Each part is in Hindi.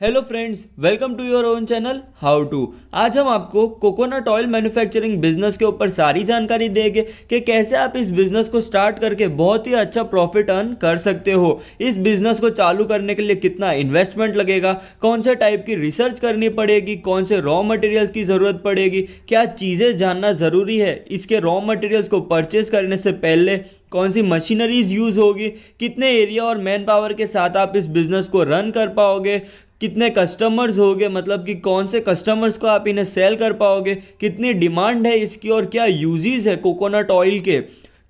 Hello friends, welcome to your own channel how to. आज हम आपको कोकोनट ऑयल मैन्युफैक्चरिंग बिजनेस के ऊपर सारी जानकारी देंगे कि कैसे आप इस बिजनेस को स्टार्ट करके बहुत ही अच्छा प्रॉफिट अर्न कर सकते हो। इस बिजनेस को चालू करने के लिए कितना इन्वेस्टमेंट लगेगा, कौन से टाइप की रिसर्च करनी पड़ेगी, कौन से रॉ मटेरियल्स की ज़रूरत पड़ेगी, क्या चीज़ें जानना ज़रूरी है, इसके रॉ मटेरियल्स को परचेज करने से पहले कौन सी मशीनरीज यूज़ होगी, कितने एरिया और मैन पावर के साथ आप इस बिज़नेस को रन कर पाओगे, कितने कस्टमर्स होंगे, मतलब कि कौन से कस्टमर्स को आप इन्हें सेल कर पाओगे, कितनी डिमांड है इसकी और क्या यूजेस है कोकोनट ऑयल के,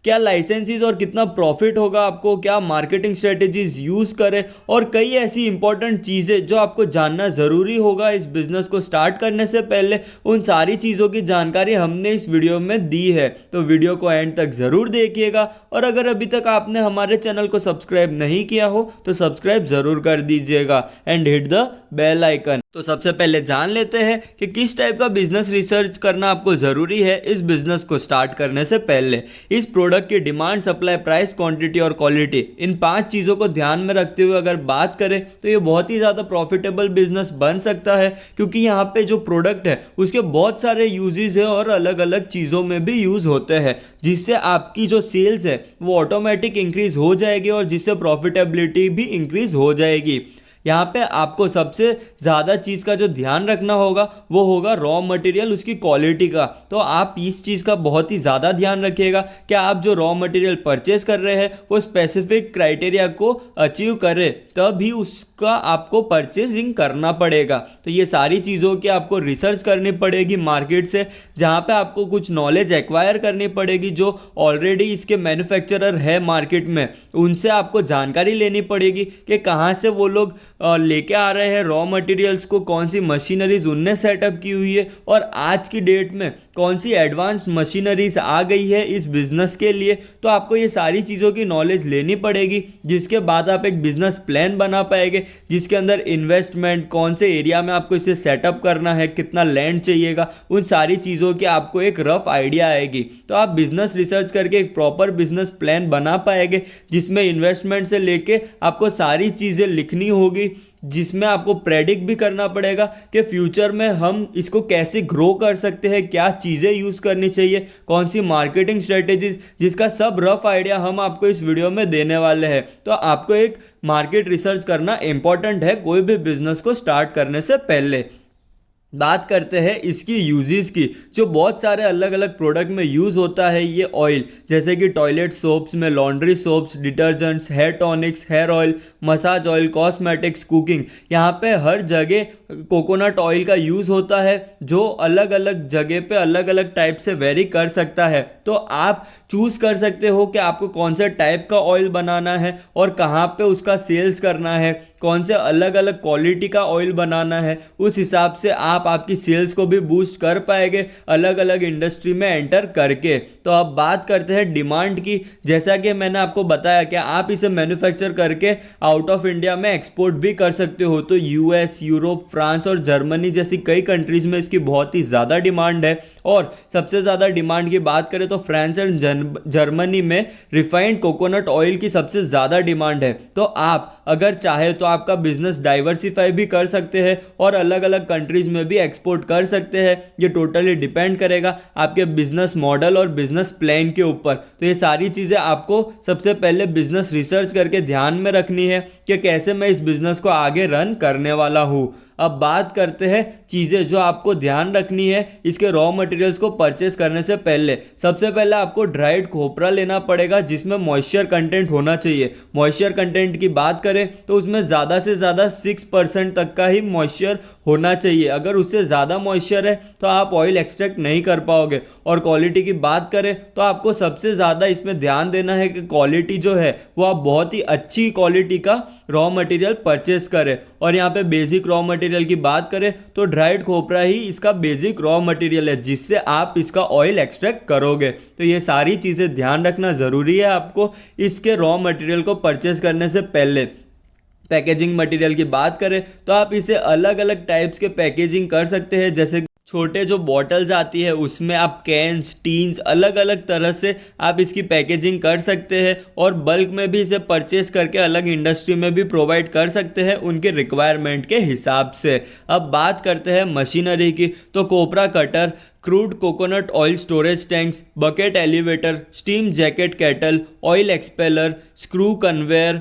क्या लाइसेंसेस और कितना प्रॉफिट होगा आपको, क्या मार्केटिंग स्ट्रेटेजीज यूज़ करें और कई ऐसी इंपॉर्टेंट चीज़ें जो आपको जानना ज़रूरी होगा इस बिज़नेस को स्टार्ट करने से पहले। उन सारी चीज़ों की जानकारी हमने इस वीडियो में दी है, तो वीडियो को एंड तक ज़रूर देखिएगा। और अगर अभी तक आपने हमारे चैनल को सब्सक्राइब नहीं किया हो तो सब्सक्राइब ज़रूर कर दीजिएगा and hit the bell icon. तो सबसे पहले जान लेते हैं कि किस टाइप का बिजनेस रिसर्च करना आपको ज़रूरी है इस बिज़नेस को स्टार्ट करने से पहले। इस प्रोडक्ट की डिमांड, सप्लाई, प्राइस, क्वांटिटी और क्वालिटी, इन 5 चीज़ों को ध्यान में रखते हुए अगर बात करें तो ये बहुत ही ज़्यादा प्रॉफिटेबल बिजनेस बन सकता है, क्योंकि यहाँ पे जो प्रोडक्ट है उसके बहुत सारे यूजेस है और अलग अलग चीज़ों में भी यूज़ होते हैं, जिससे आपकी जो सेल्स है वो ऑटोमेटिक इंक्रीज़ हो जाएगी और जिससे प्रॉफिटेबिलिटी भी इंक्रीज़ हो जाएगी। यहाँ पे आपको सबसे ज़्यादा चीज़ का जो ध्यान रखना होगा वो होगा रॉ मटेरियल, उसकी क्वालिटी का। तो आप इस चीज़ का बहुत ही ज़्यादा ध्यान रखिएगा कि आप जो रॉ मटेरियल परचेस कर रहे हैं वो स्पेसिफिक क्राइटेरिया को अचीव करे, तभी उसका आपको परचेजिंग करना पड़ेगा। तो ये सारी चीज़ों की आपको रिसर्च करनी पड़ेगी मार्केट से, जहाँ पे आपको कुछ नॉलेज एक्वायर करनी पड़ेगी जो ऑलरेडी इसके मैन्युफैक्चरर है मार्केट में, उनसे आपको जानकारी लेनी पड़ेगी कि कहाँ से वो लोग लेके आ रहे हैं रॉ मटेरियल्स को, कौन सी मशीनरीज उनने सेटअप की हुई है और आज की डेट में कौन सी एडवांस मशीनरीज आ गई है इस बिजनेस के लिए। तो आपको ये सारी चीज़ों की नॉलेज लेनी पड़ेगी, जिसके बाद आप एक बिजनेस प्लान बना पाएंगे, जिसके अंदर इन्वेस्टमेंट, कौन से एरिया में आपको इसे सेटअप करना है, कितना लैंड चाहिएगा, उन सारी चीज़ों की आपको एक रफ आइडिया आएगी। तो आप बिजनेस रिसर्च करके एक प्रॉपर बिजनेस प्लान बना पाएंगे, जिसमें इन्वेस्टमेंट से लेके आपको सारी चीज़ें लिखनी होगी, जिसमें आपको प्रेडिक्ट भी करना पड़ेगा कि फ्यूचर में हम इसको कैसे ग्रो कर सकते हैं, क्या चीज़ें यूज़ करनी चाहिए, कौन सी मार्केटिंग स्ट्रेटेजीज, जिसका सब रफ आइडिया हम आपको इस वीडियो में देने वाले हैं। तो आपको एक मार्केट रिसर्च करना इंपॉर्टेंट है कोई भी बिजनेस को स्टार्ट करने से पहले। बात करते हैं इसकी यूजेस की, जो बहुत सारे अलग अलग प्रोडक्ट में यूज़ होता है ये ऑयल, जैसे कि टॉयलेट सोप्स में, laundry soaps, detergents, hair tonics, hair oil, massage oil, cosmetics, cooking, यहाँ पे हर जगह कोकोनट ऑयल का यूज़ होता है, जो अलग अलग जगह पे अलग अलग टाइप से वेरी कर सकता है। तो आप चूज़ कर सकते हो कि आपको कौन सा टाइप का ऑयल बनाना है और कहाँ पे उसका सेल्स करना है, कौन से अलग अलग क्वालिटी का ऑयल बनाना है, उस हिसाब से आप आपकी सेल्स को भी बूस्ट कर पाएंगे अलग अलग इंडस्ट्री में एंटर करके। तो अब बात करते हैं डिमांड की। जैसा कि मैंने आपको बताया कि आप इसे मैन्युफैक्चर करके आउट ऑफ इंडिया में एक्सपोर्ट भी कर सकते हो, तो यूएस, यूरोप, फ्रांस और जर्मनी जैसी कई कंट्रीज में इसकी बहुत ही ज़्यादा डिमांड है। और सबसे ज़्यादा डिमांड की बात करें तो फ्रांस एंड जर्मनी में रिफाइंड कोकोनट ऑयल की सबसे ज़्यादा डिमांड है। तो आप अगर चाहे तो आपका बिजनेस डाइवर्सिफाई भी कर सकते हैं और अलग अलग कंट्रीज में भी एक्सपोर्ट कर सकते हैं। ये टोटली डिपेंड करेगा आपके बिजनेस मॉडल और बिजनेस प्लान के ऊपर। तो ये सारी चीज़ें आपको सबसे पहले बिजनेस रिसर्च करके ध्यान में रखनी है कि कैसे मैं इस बिजनेस को आगे रन करने वाला हूँ। अब बात करते हैं चीज़ें जो आपको ध्यान रखनी है इसके रॉ मटेरियल्स को परचेस करने से पहले। सबसे पहले आपको ड्राइड खोपरा लेना पड़ेगा, जिसमें मॉइस्चर कंटेंट होना चाहिए। मॉइस्चर कंटेंट की बात करें तो उसमें ज़्यादा से ज़्यादा 6% तक का ही मॉइस्चर होना चाहिए। अगर उससे ज़्यादा मॉइस्चर है तो आप ऑयल एक्सट्रैक्ट नहीं कर पाओगे। और क्वालिटी की बात करें तो आपको सबसे ज़्यादा इसमें ध्यान देना है कि क्वालिटी जो है वो आप बहुत ही अच्छी क्वालिटी का रॉ मटेरियल परचेस करें। और यहाँ पे बेसिक रॉ मटेरियल की बात करें तो ड्राइड खोपरा ही इसका बेसिक रॉ मटेरियल है, जिससे आप इसका ऑयल एक्सट्रैक्ट करोगे। तो ये सारी चीज़ें ध्यान रखना ज़रूरी है आपको इसके रॉ मटेरियल को परचेस करने से पहले। पैकेजिंग मटेरियल की बात करें तो आप इसे अलग अलग टाइप्स के पैकेजिंग कर सकते हैं, जैसे छोटे जो बॉटल्स आती है उसमें आप कैंस टीन्स अलग अलग तरह से आप इसकी पैकेजिंग कर सकते हैं और बल्क में भी इसे परचेस करके अलग इंडस्ट्री में भी प्रोवाइड कर सकते हैं उनके रिक्वायरमेंट के हिसाब से। अब बात करते हैं मशीनरी की, तो copra cutter, crude coconut oil storage tanks, bucket elevator, steam jacket kettle, oil expeller, screw conveyor,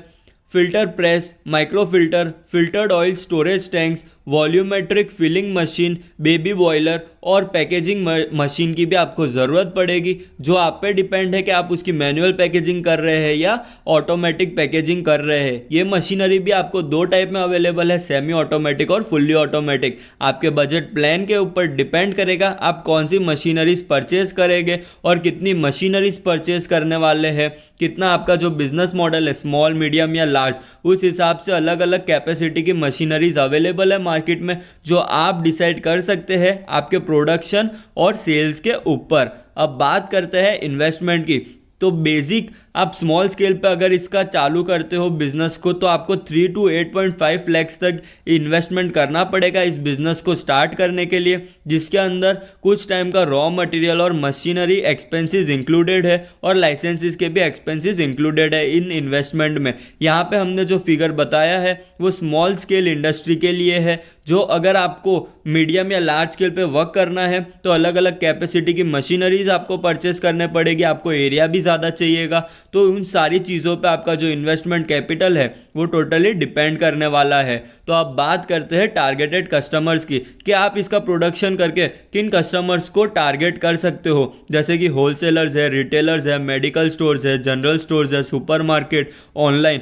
filter press, micro filter, filtered oil storage tanks, volumetric filling machine, baby boiler और पैकेजिंग मशीन की भी आपको ज़रूरत पड़ेगी, जो आप पे डिपेंड है कि आप उसकी मैनुअल पैकेजिंग कर रहे हैं या ऑटोमेटिक पैकेजिंग कर रहे हैं। ये मशीनरी भी आपको दो टाइप में अवेलेबल है, सेमी ऑटोमेटिक और फुल्ली ऑटोमेटिक। आपके बजट प्लान के ऊपर डिपेंड करेगा आप कौन सी मशीनरीज परचेज करेंगे और कितनी मशीनरीज परचेज करने वाले हैं, कितना आपका जो बिजनेस मॉडल है स्मॉल मीडियम या लार्ज, उस हिसाब से अलग अलग कैपेसिटी की मशीनरीज अवेलेबल है मार्केट में, जो आप डिसाइड कर सकते हैं आपके प्रोडक्शन और सेल्स के ऊपर। अब बात करते हैं इन्वेस्टमेंट की, तो बेसिक आप स्मॉल स्केल पे अगर इसका चालू करते हो बिजनेस को, तो आपको 3 to 8.5 लैक्स तक इन्वेस्टमेंट करना पड़ेगा इस बिजनेस को स्टार्ट करने के लिए, जिसके अंदर कुछ टाइम का रॉ मटेरियल और मशीनरी एक्सपेंसेस इंक्लूडेड है और लाइसेंसेस के भी एक्सपेंसेस इंक्लूडेड है इन इन्वेस्टमेंट में। यहाँ पे हमने जो फिगर बताया है वो स्मॉल स्केल इंडस्ट्री के लिए है, जो अगर आपको मीडियम या लार्ज स्केल पे वर्क करना है तो अलग अलग कैपेसिटी की मशीनरीज आपको परचेस करने पड़ेगी, आपको एरिया भी ज़्यादा चाहिएगा, तो उन सारी चीज़ों पे आपका जो इन्वेस्टमेंट कैपिटल है वो टोटली डिपेंड करने वाला है। तो अब बात करते हैं टारगेटेड कस्टमर्स की, कि आप इसका प्रोडक्शन करके किन कस्टमर्स को टारगेट कर सकते हो, जैसे कि होलसेलर्स है, रिटेलर्स है, मेडिकल स्टोर्स है, जनरल स्टोर्स है, सुपरमार्केट, ऑनलाइन।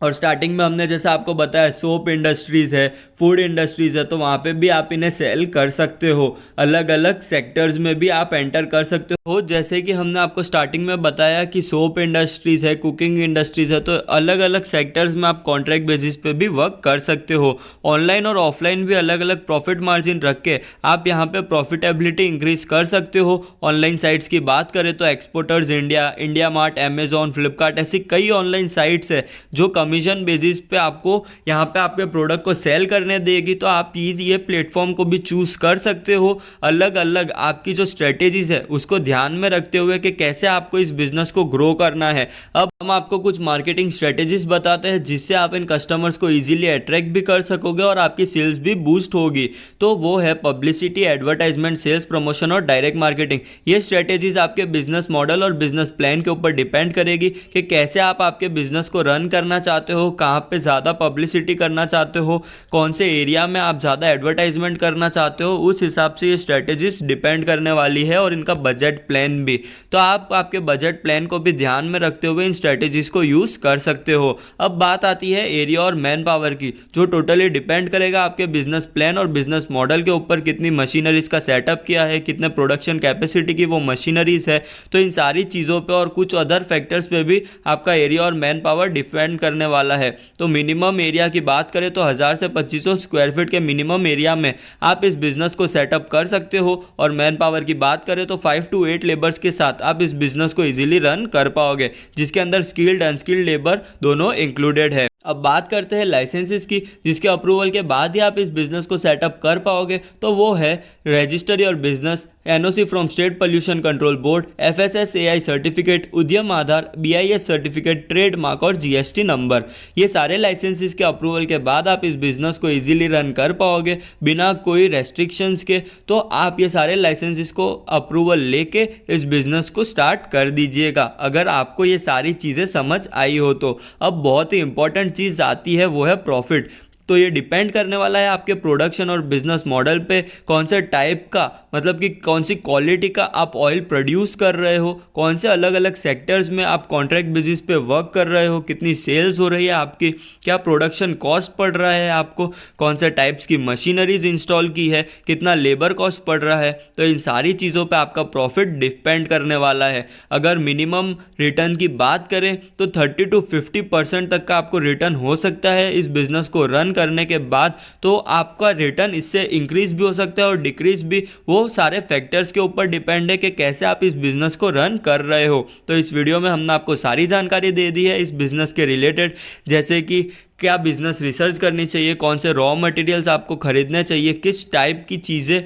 और स्टार्टिंग में हमने जैसे आपको बताया सोप इंडस्ट्रीज़ है, फूड इंडस्ट्रीज़ है, तो वहाँ पे भी आप इन्हें सेल कर सकते हो। अलग अलग सेक्टर्स में भी आप एंटर कर सकते हो, जैसे कि हमने आपको स्टार्टिंग में बताया कि सोप इंडस्ट्रीज़ है, कुकिंग इंडस्ट्रीज़ है, तो अलग अलग सेक्टर्स में आप कॉन्ट्रैक्ट बेसिस पे भी वर्क कर सकते हो। ऑनलाइन और ऑफलाइन भी अलग अलग प्रॉफिट मार्जिन रख के आप यहाँ पे प्रॉफिटेबिलिटी इंक्रीज कर सकते हो। ऑनलाइन साइट्स की बात करें तो exporters India, India mart, Amazon, Flipkart, ऐसी कई ऑनलाइन साइट्स है जो कमीशन बेसिस पे आपको यहाँ पे आपके प्रोडक्ट को सेल करने देगी, तो आप ये प्लेटफॉर्म को भी चूज कर सकते हो। अलग अलग आपकी जो स्ट्रेटेजीज है उसको ध्यान में रखते हुए कि कैसे आपको इस बिजनेस को ग्रो करना है। अब हम आपको कुछ मार्केटिंग स्ट्रेटेजीज बताते हैं जिससे आप इन कस्टमर्स को इजीली अट्रैक्ट भी कर सकोगे और आपकी सेल्स भी बूस्ट होगी। तो वो है पब्लिसिटी, एडवर्टाइजमेंट, सेल्स प्रमोशन और डायरेक्ट मार्केटिंग। ये स्ट्रेटेजीज आपके बिजनेस मॉडल और बिजनेस प्लान के ऊपर डिपेंड करेगी कि कैसे आप आपके बिजनेस को रन करना चाहते हो, कहाँ पे ज़्यादा पब्लिसिटी करना चाहते हो, कौन से एरिया में आप ज़्यादा एडवर्टाइजमेंट करना चाहते हो, उस हिसाब से ये स्ट्रेटेजीज डिपेंड करने वाली है और इनका बजट प्लान भी। तो आप आपके बजट प्लान को भी ध्यान में रखते हुए इन स्ट्रेटेजीज को यूज़ कर सकते हो। अब बात आती है एरिया और मैन पावर की, जो टोटली डिपेंड करेगा आपके बिजनेस प्लान और बिजनेस मॉडल के ऊपर, कितनी मशीनरीज का सेटअप किया है, कितने प्रोडक्शन कैपेसिटी की वो मशीनरीज है। तो इन सारी चीज़ों पे और कुछ अदर फैक्टर्स पे भी आपका एरिया और मैन पावर डिपेंड करने वाला है। तो मिनिमम एरिया की बात करें तो 1000 से 2500 स्क्वायर फीट के मिनिमम एरिया में आप इस बिजनेस को सेटअप कर सकते हो, और मैन पावर की बात करें तो 5 to 8 लेबर्स के साथ आप इस बिजनेस को इजीली रन कर पाओगे, जिसके अंदर स्किल्ड अनस्किल्ड लेबर दोनों इंक्लूडेड है। अब बात करते हैं लाइसेंसेस की, जिसके अप्रूवल के बाद ही आप इस बिजनेस को सेटअप कर पाओगे। तो वो है register your business, NOC from state pollution control board, FSSAI certificate, उद्यम आधार, बीआईएस सर्टिफिकेट, ट्रेडमार्क और जीएसटी नंबर। ये सारे लाइसेंसेस के अप्रूवल के बाद आप इस बिजनेस को इजीली रन कर पाओगे बिना कोई रेस्ट्रिक्शंस के। तो आप ये सारे लाइसेंसेस को अप्रूवल लेके इस बिजनेस को स्टार्ट कर दीजिएगा, अगर आपको ये सारी चीज़ें समझ आई हो तो। अब बहुत ही इंपॉर्टेंट चीज़ आती है, वो है प्रॉफिट। तो ये डिपेंड करने वाला है आपके प्रोडक्शन और बिजनेस मॉडल पे, कौन से टाइप का, मतलब कि कौन सी क्वालिटी का आप ऑयल प्रोड्यूस कर रहे हो, कौन से अलग अलग सेक्टर्स में आप कॉन्ट्रैक्ट बेसिस पे वर्क कर रहे हो, कितनी सेल्स हो रही है आपकी, क्या प्रोडक्शन कॉस्ट पड़ रहा है आपको, कौन से टाइप्स की मशीनरीज इंस्टॉल की है, कितना लेबर कॉस्ट पड़ रहा है। तो इन सारी चीज़ों पे आपका प्रॉफिट डिपेंड करने वाला है। अगर मिनिमम रिटर्न की बात करें तो 30 to 50% तक का आपको रिटर्न हो सकता है इस बिजनेस को रन करने के बाद। तो आपका रिटर्न इससे इंक्रीज भी हो सकता है और डिक्रीज भी, वो सारे फैक्टर्स के ऊपर डिपेंड है कि कैसे आप इस बिजनेस को रन कर रहे हो। तो इस वीडियो में हमने आपको सारी जानकारी दे दी है इस बिजनेस के रिलेटेड, जैसे कि क्या बिजनेस रिसर्च करनी चाहिए, कौन से रॉ मटेरियल्स आपको खरीदने चाहिए, किस टाइप की चीज़ें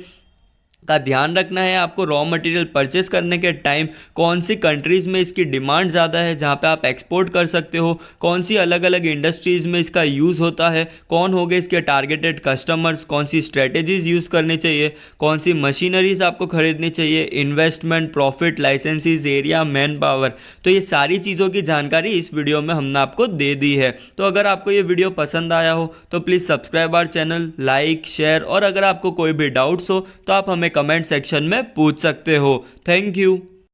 का ध्यान रखना है आपको रॉ मटेरियल परचेस करने के टाइम। कौन सी कंट्रीज़ में इसकी डिमांड ज़्यादा है जहाँ पे आप एक्सपोर्ट कर सकते हो, कौन सी अलग अलग इंडस्ट्रीज़ में इसका यूज़ होता है, कौन हो गए इसके टारगेटेड कस्टमर्स, कौन सी स्ट्रेटेजीज़ यूज़ करनी चाहिए, कौन सी मशीनरीज आपको खरीदनी चाहिए, investment, profit, licensees, area, manpower. तो ये सारी चीज़ों की जानकारी इस वीडियो में हमने आपको दे दी है। तो अगर आपको ये वीडियो पसंद आया हो तो please subscribe our channel, like, share, और अगर आपको कोई भी डाउट्स हो तो आप हमें कमेंट सेक्शन में पूछ सकते हो। Thank you.